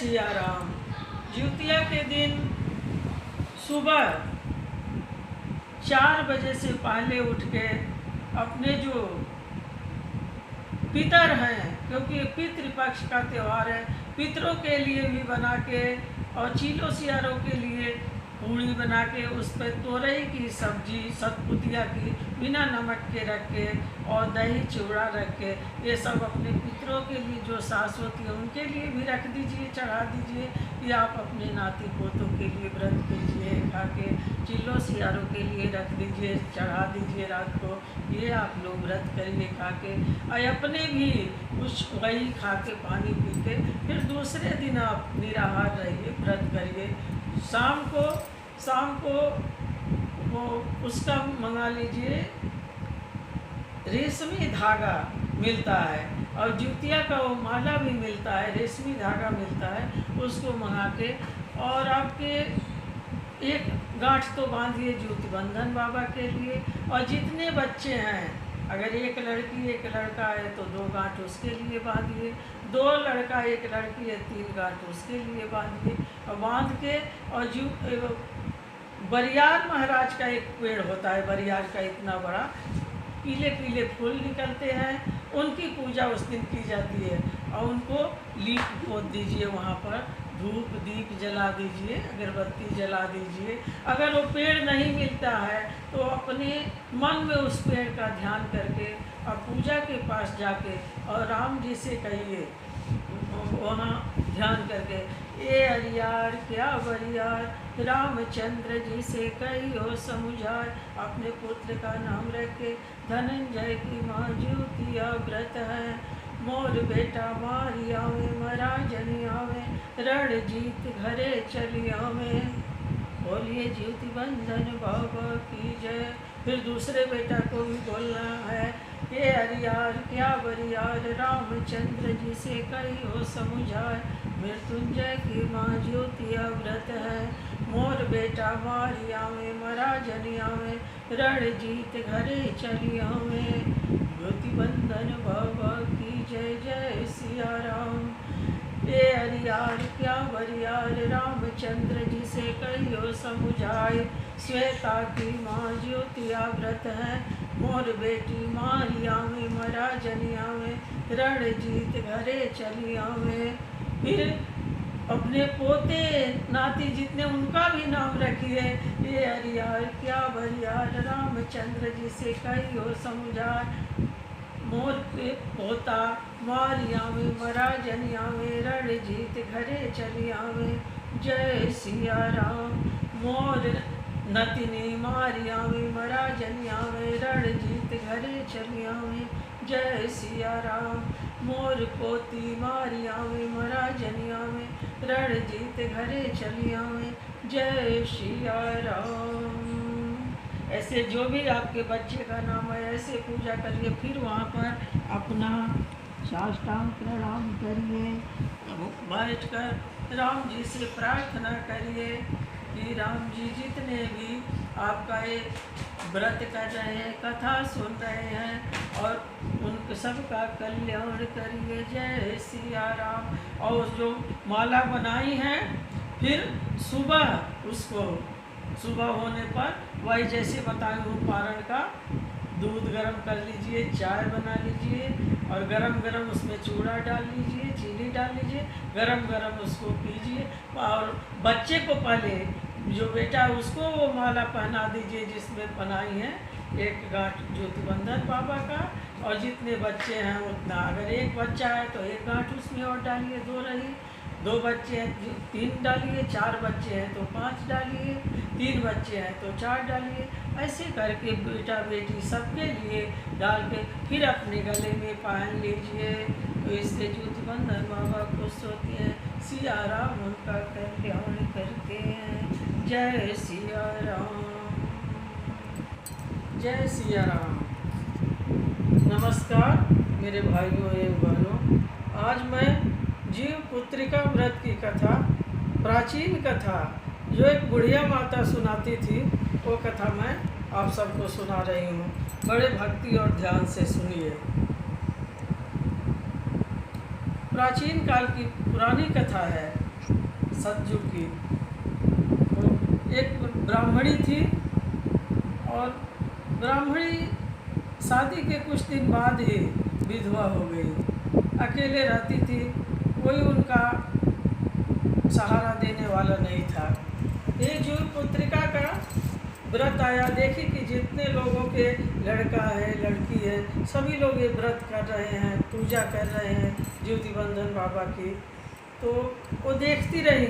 सिया राम। जिउतिया के दिन सुबह 4 बजे से पहले उठ के अपने जो पितर हैं, क्योंकि पितृपक्ष का त्यौहार है, पितरों के लिए भी बना के और चीलों सियारों के लिए पूड़ी बना के उस पर तोरई की सब्जी सतपुतिया की बिना नमक के रख के और दही चूड़ा रख के, ये सब अपने पितरों के लिए जो सास होती है उनके लिए भी रख दीजिए, चढ़ा दीजिए, या आप अपने नाती पोतों के लिए व्रत कीजिए, खा के चिल्लों सियारों के लिए रख दीजिए, चढ़ा दीजिए रात को। ये आप लोग व्रत करिए खा के, और अपने भी कुछ वही खा के पानी पी के फिर दूसरे दिन आप निराहार रहिए, व्रत करिए। शाम को वो उसका मंगा लीजिए, रेशमी धागा मिलता है और जिउतिया का वो माला भी मिलता है, रेशमी धागा मिलता है, उसको मंगा के और आपके एक गांठ तो बांधिए ज्योति बंधन बाबा के लिए। और जितने बच्चे हैं, अगर एक लड़की एक लड़का है तो 2 गांठ उसके लिए बांधिए, 2 लड़का 1 लड़की है 3 गांठ उसके लिए बांधिए। और बांध के और बरियार महाराज का एक पेड़ होता है, बरियार का इतना बड़ा, पीले पीले फूल निकलते हैं, उनकी पूजा उस दिन की जाती है और उनको लीप पोत दीजिए, वहाँ पर धूप दीप जला दीजिए, अगरबत्ती जला दीजिए। अगर वो पेड़ नहीं मिलता है तो अपने मन में उस पेड़ का ध्यान करके और पूजा के पास जाके और राम जी से कहिए, वहाँ ध्यान करके, ये अरियार क्या बरियार रामचंद्र जी से कहियो समुझार। अपने पुत्र का नाम रखे धनंजय की माँ ज्योतिया व्रत है, मोर बेटा मारी आवे महाराजनी आवे, रण जीत घरे चली आवे, बोलिए ज्योति बंधन बाबा की जय। फिर दूसरे बेटा को भी बोलना है, ये अरियार क्या बरियार रामचंद्र जी से कहियो समुझाए, मृत्युंजय की माँ ज्योतिया व्रत है, मोर बेटा मारी आवे महाराजनी आवे, रण जीत घरे चली आवे, ज्योति बंधन बाबा की जय जय सिया राम। ये अरियार क्या बरियार रामचंद्र जी से कहियो समुझाए, श्वेता की माँ ज्योतिया व्रत है, मोर बेटी मारी आवे महाराजनी आवे, रण जीत घरे चली आवे। फिर अपने पोते नाती जितने उनका भी नाम रखिए, ये अरियार क्या बरियार रामचंद्र जी से कहियो समुझाए, मोर पे पोता मारी आवे महाराजनी आवे, रण जीत घरे चली आवे, जय सिया राम। मोर नतिनी मारी आवे महाराजनी आवे, रण जीत घरे चली आवे, जय सिया राम। मोर पोती मारी आवे महाराजनी आवे, रण जीत घरे चली आवे, जय सिया राम। ऐसे जो भी आपके बच्चे का नाम है ऐसे पूजा करिए। फिर वहाँ पर अपना साष्टांग प्रणाम करिए, बैठ कर राम जी से प्रार्थना करिए कि राम जी जितने भी आपका ये व्रत कर रहे हैं, कथा सुन रहे हैं, और उन सबका कल्याण करिए, जय सिया राम। और जो माला बनाई है, फिर सुबह होने पर वही जैसे बताए हूँ पारण का दूध गर्म कर लीजिए, चाय बना लीजिए और गरम गरम उसमें चूड़ा डाल लीजिए, चीनी डाल लीजिए, गरम गरम उसको पीजिए। और बच्चे को पहले जो बेटा उसको वो माला पहना दीजिए जिसमें बनाई है, 1 गांठ ज्योति बंधन बाबा का, और जितने बच्चे हैं उतना, अगर 1 बच्चा है तो 1 गांठ उसमें और डालिए, 2 रही, 2 बच्चे हैं 3 डालिए, 4 बच्चे हैं तो 5 डालिए, 3 बच्चे हैं तो 4 डालिए। ऐसे करके बेटा बेटी सबके लिए डाल के फिर अपने गले में पहन लीजिए, तो इससे ज्योति बंधन बाबा खुश होते हैं, सिया राम उनका कल्याण करते हैं, जय सिया राम, जय सिया राम। नमस्कार मेरे भाइयों एवं बहनों, आज मैं जीव पुत्रिका व्रत की कथा, प्राचीन कथा जो एक बुढ़िया माता सुनाती थी, वो कथा मैं आप सबको सुना रही हूँ। बड़े भक्ति और ध्यान से सुनिए। प्राचीन काल की पुरानी कथा है। सतजुग की। तो एक ब्राह्मणी थी, और ब्राह्मणी शादी के कुछ दिन बाद ही विधवा हो गई। अकेले रहती थी, कोई उनका सहारा देने वाला नहीं था। एक जो पुत्रिका का व्रत आया, देखी कि जितने लोगों के लड़का है लड़की है सभी लोग ये व्रत कर रहे हैं, पूजा कर रहे हैं ज्योतिबंधन बाबा की। तो वो देखती रही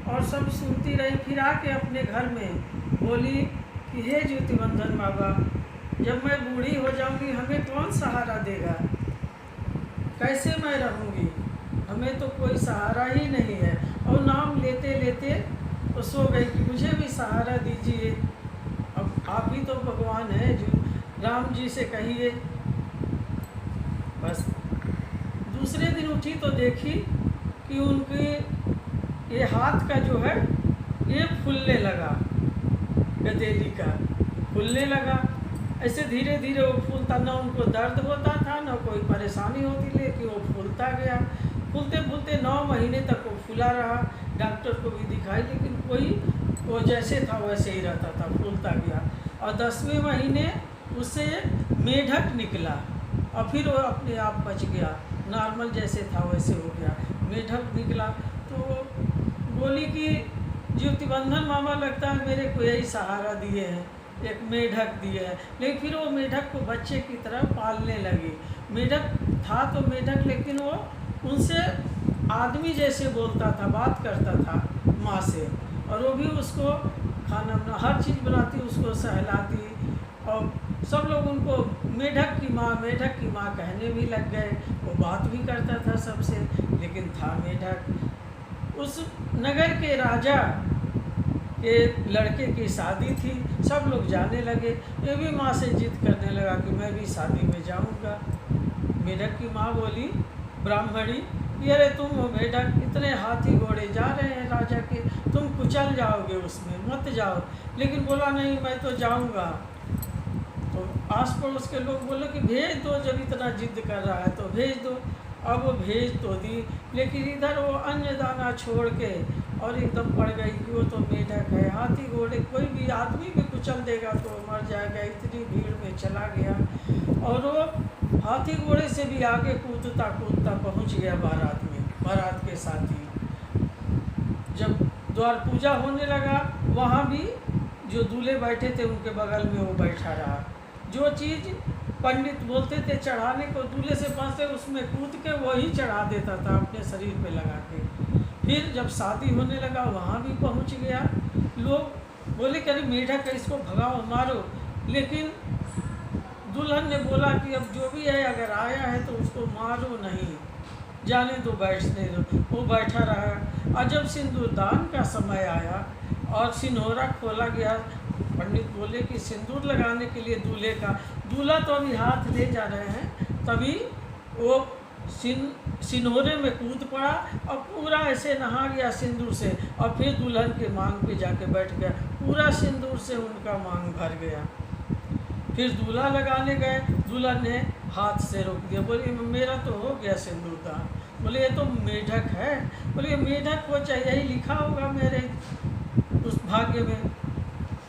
और सब सुनती रही। फिर आके अपने घर में बोली कि हे ज्योतिबंधन बाबा, जब मैं बूढ़ी हो जाऊंगी हमें कौन सहारा देगा, कैसे मैं रहूंगी, हमें तो कोई सहारा ही नहीं है। और नाम लेते लेते तो सो गई कि मुझे भी सहारा दीजिए, अब आप ही तो भगवान हैं, जो राम जी से कहिए। बस दूसरे दिन उठी तो देखी कि उनके ये हाथ का जो है ये फूलने लगा, गदेली का फूलने लगा। ऐसे धीरे धीरे वो फूलता, ना उनको दर्द होता था ना कोई परेशानी होती, लेकिन वो फूलता गया। फूलते फूलते 9 महीने तक वो फूला रहा। डॉक्टर को भी दिखाई, लेकिन वो जैसे था वैसे ही रहता था, फूलता गया। और 10वें महीने उससे मेढक निकला और फिर वो अपने आप बच गया, नॉर्मल जैसे था वैसे हो गया। मेढक निकला तो बोली कि ज्योतिबंधन मामा लगता है मेरे को यही सहारा दिए हैं, एक मेढक दिए है। लेकिन फिर वो मेढक को बच्चे की तरह पालने लगी। मेढक था तो मेढक, लेकिन वो उनसे आदमी जैसे बोलता था, बात करता था माँ से, और वो भी उसको खाना बना हर चीज़ बनाती, उसको सहलाती। और सब लोग उनको मेढक की माँ कहने भी लग गए। वो बात भी करता था सबसे, लेकिन था मेढक। उस नगर के राजा के लड़के की शादी थी, सब लोग जाने लगे। ये भी माँ से जिद करने लगा कि मैं भी शादी में जाऊँगा। मेढक की माँ बोली ब्राह्मणी, अरे तुम हो मेढक, इतने हाथी घोड़े जा रहे हैं राजा के, तुम कुचल जाओगे उसमें, मत जाओ। लेकिन बोला नहीं, मैं तो जाऊँगा। तो आस पड़ोस के लोग बोले कि भेज दो, जब इतना जिद कर रहा है तो भेज दो। अब वो भेज तो दी, लेकिन इधर वो अन्य दाना छोड़ के और एकदम पड़ गई कि वो तो मेढक है, हाथी घोड़े कोई भी आदमी भी कुचल देगा तो मर जाएगा। इतनी भीड़ में चला गया और वो हाथी घोड़े से भी आगे कूदता कूदता पहुंच गया बारात में, बारात के साथ ही। जब द्वार पूजा होने लगा, वहाँ भी जो दूल्हे बैठे थे उनके बगल में वो बैठा रहा। जो चीज़ पंडित बोलते थे चढ़ाने को, दूल्हे से पासे उसमें कूद के वही चढ़ा देता था अपने शरीर पे लगा के। फिर जब शादी होने लगा वहाँ भी पहुँच गया। लोग बोले कि अरे मेढक है, इसको भगाओ मारो। लेकिन दुल्हन ने बोला कि अब जो भी है, अगर आया है तो उसको मारो नहीं, जाने दो, बैठने दो। वो बैठा रहा। और जब सिंदूरदान का समय आया और सिन्होरा खोला गया, पंडित बोले कि सिंदूर लगाने के लिए दूल्हे का, दूल्हा तो अभी हाथ ले जा रहे हैं, तभी वो सिन्होरे में कूद पड़ा और पूरा ऐसे नहा गया सिंदूर से, और फिर दुल्हन के मांग पे जाके बैठ गया। पूरा सिंदूर से उनका मांग भर गया। फिर दूल्हा लगाने गए, दुल्हन ने हाथ से रोक दिया, बोले मेरा तो हो गया सिंदूरदान। बोले ये तो मेढक है। बोले मेढक हो चाहे, यही लिखा होगा मेरे उस भाग्य में,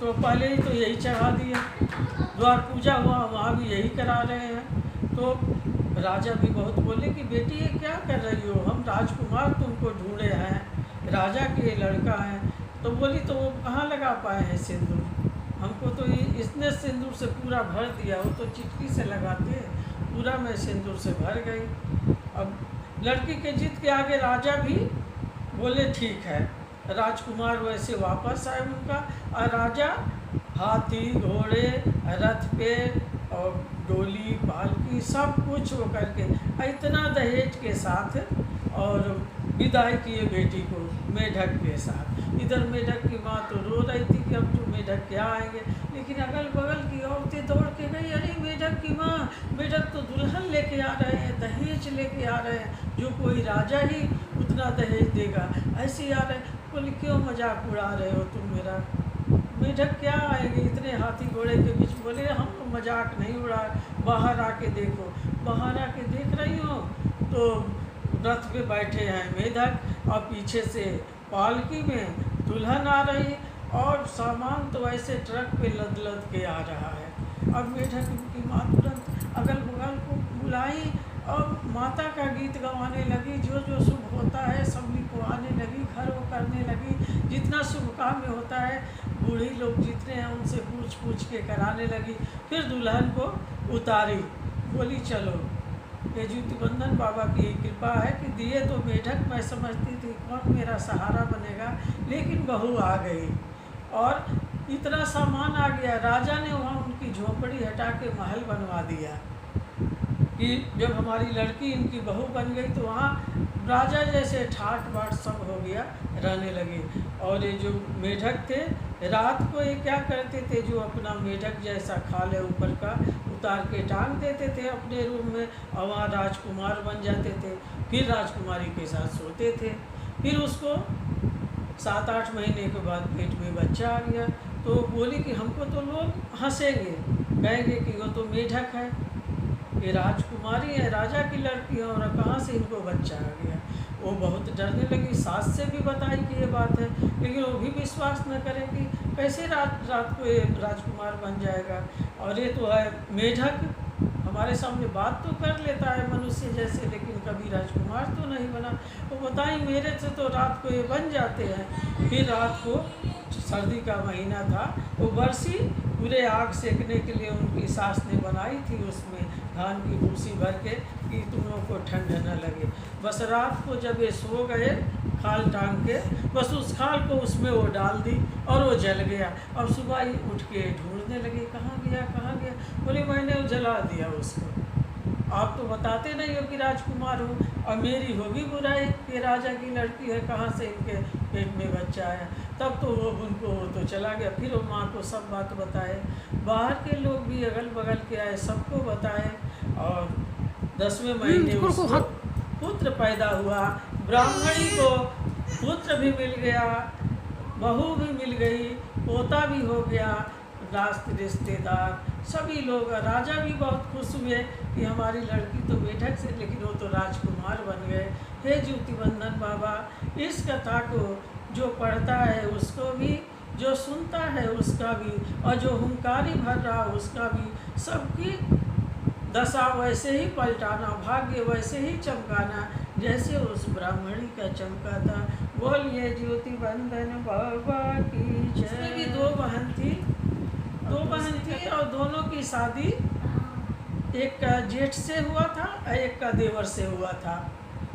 तो पहले ही तो यही चढ़ा दिया। द्वार पूजा हुआ, वहाँ भी यही करा रहे हैं। तो राजा भी बहुत बोले कि बेटी ये क्या कर रही हो, हम राजकुमार तुमको ढूंढे हैं, राजा के लड़का है। तो बोली तो वो कहाँ लगा पाए हैं सिंदूर, हमको तो इसने सिंदूर से पूरा भर दिया, वो तो चिटकी से लगाते, पूरा मैं सिंदूर से भर गई। अब लड़की के जिद के आगे राजा भी बोले ठीक है। राजकुमार वैसे वापस आए उनका, और राजा हाथी घोड़े रथ पे और डोली पालकी सब कुछ वो करके इतना दहेज के साथ और विदाई किए बेटी को मेढक के साथ। इधर मेढक की माँ तो रो रही थी कि अब तो मेढक क्या आएंगे, लेकिन अगल बगल की औरतें दौड़ के गई, अरे मेढक की माँ, मेढक तो दुल्हन लेके आ रहे हैं, दहेज लेके आ रहे हैं, जो कोई राजा ही उतना दहेज देगा, ऐसे ही आ रहे हैं। बोले क्यों मजाक उड़ा रहे हो तुम मेरा, मेढक क्या आएंगे इतने हाथी घोड़े के बीच। बोले हम तो मजाक नहीं उड़ा, बाहर आके देखो। बाहर आके देख रही हो तो रथ पे बैठे हैं मेढक और पीछे से पालकी में दुल्हन आ रही और सामान तो ऐसे ट्रक पे लद लद के आ रहा है। अब मेढक की माँ तुरंत अगल बगल को बुलाई और माता का गीत गवाने लगी। जो जो शुभ होता है सभी को आने लगी, घर वो करने लगी। जितना शुभ काम में होता है बूढ़ी लोग जितने हैं उनसे पूछ पूछ के कराने लगी। फिर दुल्हन को उतारी, बोली चलो। ये ज्योतिबंधन बाबा की कृपा है कि दिए तो मेढक, मैं समझती थी कौन मेरा सहारा बनेगा, लेकिन बहू आ गई और इतना सामान आ गया। राजा ने वहाँ उनकी झोपड़ी हटा के महल बनवा दिया कि जब हमारी लड़की इनकी बहू बन गई तो वहाँ राजा जैसे ठाट बाट सब हो गया, रहने लगे। और ये जो मेढक थे रात को ये क्या करते थे, जो अपना मेढक जैसा खाल है ऊपर का उतार के टांग देते थे अपने रूम में और वहाँ राजकुमार बन जाते थे। फिर राजकुमारी के साथ सोते थे। फिर उसको 7-8 महीने के बाद पेट में बच्चा आ गया तो बोली कि हमको तो लोग हंसेंगे, कहेंगे कि वो तो मेढक है, ये राजकुमारी है, राजा की लड़की है और कहाँ से इनको बच्चा आ गया। वो बहुत डरने लगी। सास से भी बताई कि ये बात है, लेकिन वो भी विश्वास न करे कि कैसे रात रात को ये राजकुमार बन जाएगा। और ये तो है मेढक, हमारे सामने बात तो कर लेता है मनुष्य जैसे, लेकिन कभी राजकुमार तो नहीं बना। वो बताई मेरे से तो रात को ये बन जाते हैं। फिर रात को सर्दी का महीना था, वो बरसी पूरे आग सेकने के लिए उनकी सास ने बनाई थी, उसमें धान की भूसी भर के कि तुम लोगों को ठंड न लगे। बस रात को जब ये सो गए खाल टांग के, बस उस खाल को उसमें वो डाल दी और वो जल गया। अब सुबह ही उठ के ढूंढने लगे कहाँ गया कहाँ गया। बोले मैंने वो जला दिया उसको। आप तो बताते नहीं हो कि राजकुमार हूँ और मेरी होगी बुराई कि राजा की लड़की है, कहाँ से इनके पेट में बच्चा आया। तब तो वो उनको तो चला गया। फिर वो माँ को सब बात बताए, बाहर के लोग भी अगल बगल के आए, सबको बताए। और 10वें महीने उसको पुत्र पैदा हुआ। ब्राह्मणी को पुत्र भी मिल गया, बहू भी मिल गई, पोता भी हो गया। राष्ट्र रिश्तेदार सभी लोग, राजा भी बहुत खुश हुए कि हमारी लड़की तो मेढक से, लेकिन वो तो राजकुमार बन गए। हे ज्योतिबंधन बाबा, इस कथा को जो पढ़ता है उसको भी, जो सुनता है उसका भी, और जो हुंकारी भर रहा उसका भी, सबकी दशा वैसे ही पलटाना, भाग्य वैसे ही चमकाना जैसे उस ब्राह्मणी का चमका था। बोलिए ज्योतिबंधन बाबा की जय। उसमें भी 2 बहन थी और दोनों की शादी एक का जेठ से हुआ था और एक का देवर से हुआ था,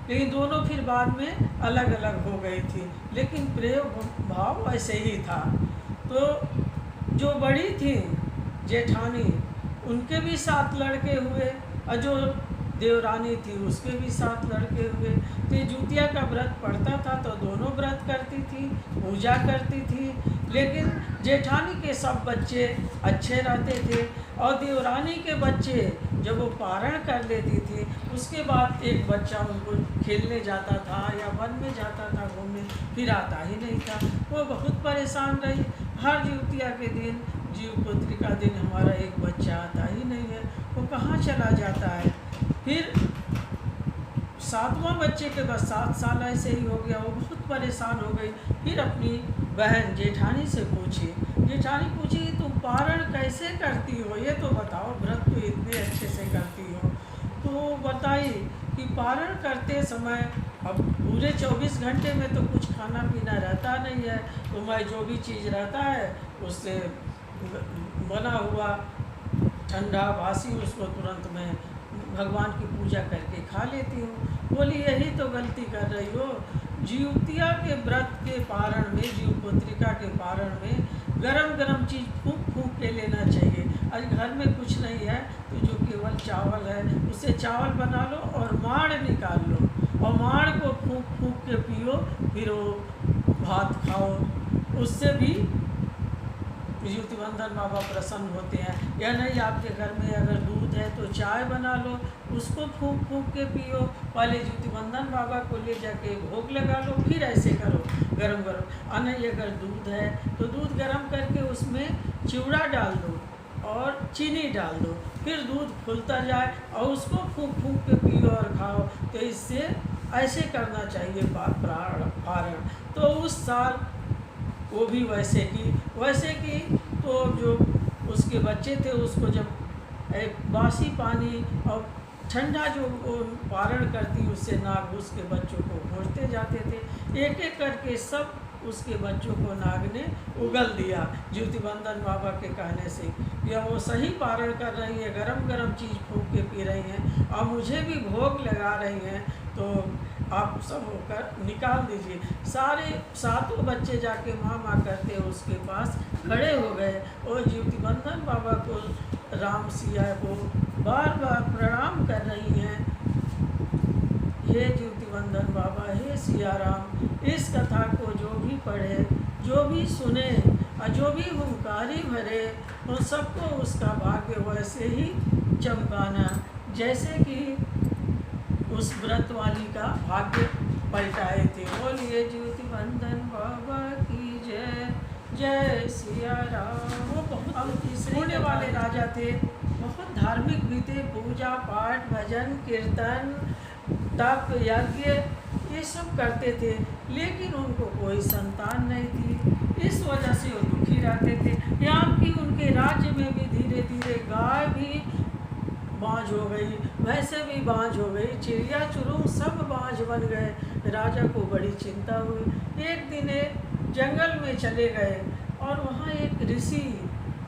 लेकिन दोनों फिर बाद में अलग अलग हो गई थी, लेकिन प्रेम भाव वैसे ही था। तो जो बड़ी थी जेठानी, उनके भी 7 लड़के हुए और जो देवरानी थी उसके भी 7 लड़के हुए। तो ये जुतिया का व्रत पड़ता था तो दोनों व्रत करती थी, पूजा करती थी, लेकिन जेठानी के सब बच्चे अच्छे रहते थे और देवरानी के बच्चे जब वो पारण कर लेती थी उसके बाद एक बच्चा उनको खेलने जाता था या वन में जाता था घूमने, फिर आता ही नहीं था। वो बहुत परेशान रही। हर जुतिया के दिन, जीवपुत्री का दिन हमारा एक बच्चा आता ही नहीं है, वो कहाँ चला जाता है। फिर 7वां बच्चे के बाद 7 साल ऐसे ही हो गया, वो बहुत परेशान हो गई। फिर अपनी बहन जेठानी से पूछी, जेठानी पूछी तुम पारण कैसे करती हो, ये तो बताओ, व्रत तो इतने अच्छे से करती हो। तो बताई कि पारण करते समय अब पूरे 24 घंटे में तो कुछ खाना पीना रहता नहीं है, तो मैं जो भी चीज़ रहता है उससे बना हुआ ठंडा बासी उसको तुरंत मैं भगवान की पूजा करके खा लेती हूँ। बोली यही तो गलती कर रही हो। जीवतिया के व्रत के पारण में, जीवपुत्रिका के पारण में गरम गरम चीज़ फूंक फूंक के लेना चाहिए। आज घर में कुछ नहीं है तो जो केवल चावल है उससे चावल बना लो और माड़ निकाल लो और माड़ को फूंक फूंक के पियो, फिर वो भात खाओ, उससे भी ज्योतिबंधन बाबा प्रसन्न होते हैं। या नहीं आपके घर में अगर दूध है तो चाय बना लो, उसको फूंक फूंक के पियो। पहले ज्योतिबंधन बाबा को ले जाके भोग लगा लो, फिर ऐसे करो गरम गरम। और नहीं अगर दूध है तो दूध गरम करके उसमें चिवड़ा डाल दो और चीनी डाल दो, फिर दूध फूलता जाए और उसको फूंक फूंक के पियो और खाओ। तो इससे ऐसे करना चाहिए पारण। तो उस साल वो भी वैसे की। तो जो उसके बच्चे थे उसको जब एक बासी पानी और ठंडा जो वो पारण करती उससे नाग उसके बच्चों को भोजते जाते थे। एक एक करके सब उसके बच्चों को नाग ने उगल दिया ज्योतिबंधन बाबा के कहने से। या वो सही पारण कर रही है, गरम गरम चीज़ फूंक के पी रही हैं और मुझे भी भोग लगा रही हैं, तो आप सब होकर निकाल दीजिए। सारे सातों बच्चे जाके माँ माँ करते उसके पास खड़े हो गए और ज्योतिबंधन बाबा को राम सिया को बार बार प्रणाम कर रही हैं। हे ज्योतिबंधन बाबा, हे सिया राम, इस कथा को जो भी पढ़े, जो भी सुने और जो भी हुंकारी भरे, उन सबको उसका भाग्य वैसे ही चमकाना जैसे कि उस व्रत वाली का भाग्य पलटाए थे। बोलिए ज्योतिबंधन बाबा की जय, जय सिया राम। वो बहुत होने वाले राजा थे, बहुत धार्मिक भी थे, पूजा पाठ भजन कीर्तन तप यज्ञ ये सब करते थे, लेकिन उनको कोई संतान नहीं थी। इस वजह से वो दुखी रहते थे। यहाँ की उनके राज्य में भी धीरे धीरे गाय भी बाँझ हो गई, भैंसे भी बाँझ हो गई, चिड़िया चुरुंग सब बाँझ बन गए। राजा को बड़ी चिंता हुई। एक दिन जंगल में चले गए और वहाँ एक ऋषि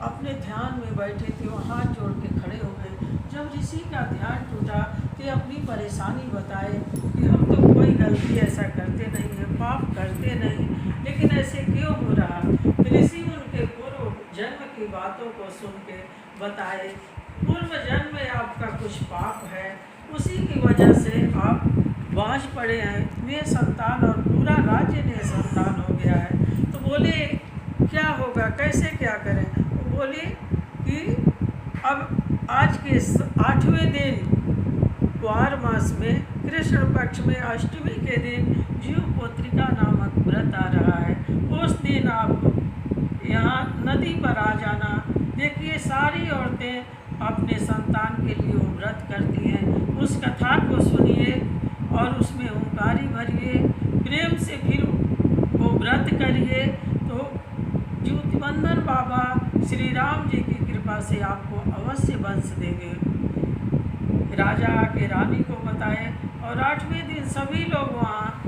अपने ध्यान में बैठे थे, वो हाथ जोड़ के खड़े हो गए। जब ऋषि का ध्यान टूटा तो अपनी परेशानी बताए कि हम तो कोई गलती ऐसा करते नहीं है, पाप करते नहीं, लेकिन ऐसे क्यों हो रहा। ऋषि उनके पूर्व जन्म की बातों को सुन के बताए, पूर्व जन्म में आपका कुछ पाप है, उसी की वजह से आप बाँझ पड़े हैं, निसंतान और पूरा राज्य निसंतान हो गया है। तो बोले क्या होगा, कैसे क्या करें। तो बोले कि अब आज के 8वें दिन ग्वार मास में कृष्ण पक्ष में अष्टमी के दिन जीव पोत्रिका नामक व्रत आ रहा है। उस दिन आप यहाँ नदी पर आ जाना। देखिए सारी औरतें अपने संतान के लिए वो व्रत करती हैं। उस कथा को सुनिए और उसमें ओंकारी भरिए, प्रेम से फिर वो व्रत करिए, तो ज्योतिबंधन बाबा श्री राम जी की कृपा से आपको अवश्य वंश देंगे। राजा आके रानी को बताए और 8वें दिन सभी लोग वहाँ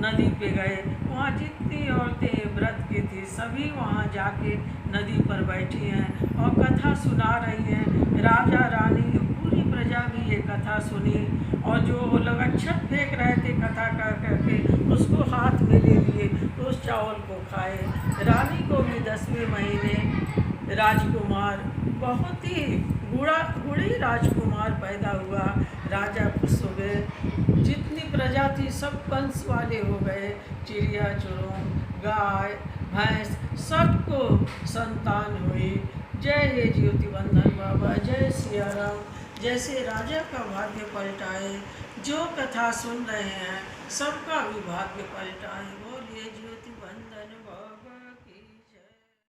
नदी पे गए। वहाँ जितनी औरतें व्रत की थी सभी वहाँ जाके नदी पर बैठी हैं और कथा सुना रही हैं। राजा रानी पूरी प्रजा भी ये कथा सुनी और जो लोग अक्षत फेंक रहे थे कथा कर करके उसको हाथ में ले लिए, तो उस चावल को खाए। रानी को भी 10वें महीने राजकुमार, बहुत ही गुड़ी राजकुमार पैदा हुआ। राजा खुश हो गए। जितनी प्रजा थी सब वंश वाले हो गए। चिड़िया चुरुंग, गाय भैंस सबको संतान हुई। जय हे ज्योतिबंधन बाबा, जय सिया राम। जैसे राजा का भाग्य पलटाए, जो कथा सुन रहे हैं सबका भी भाग्य पलटाए। बोलिए ज्योति।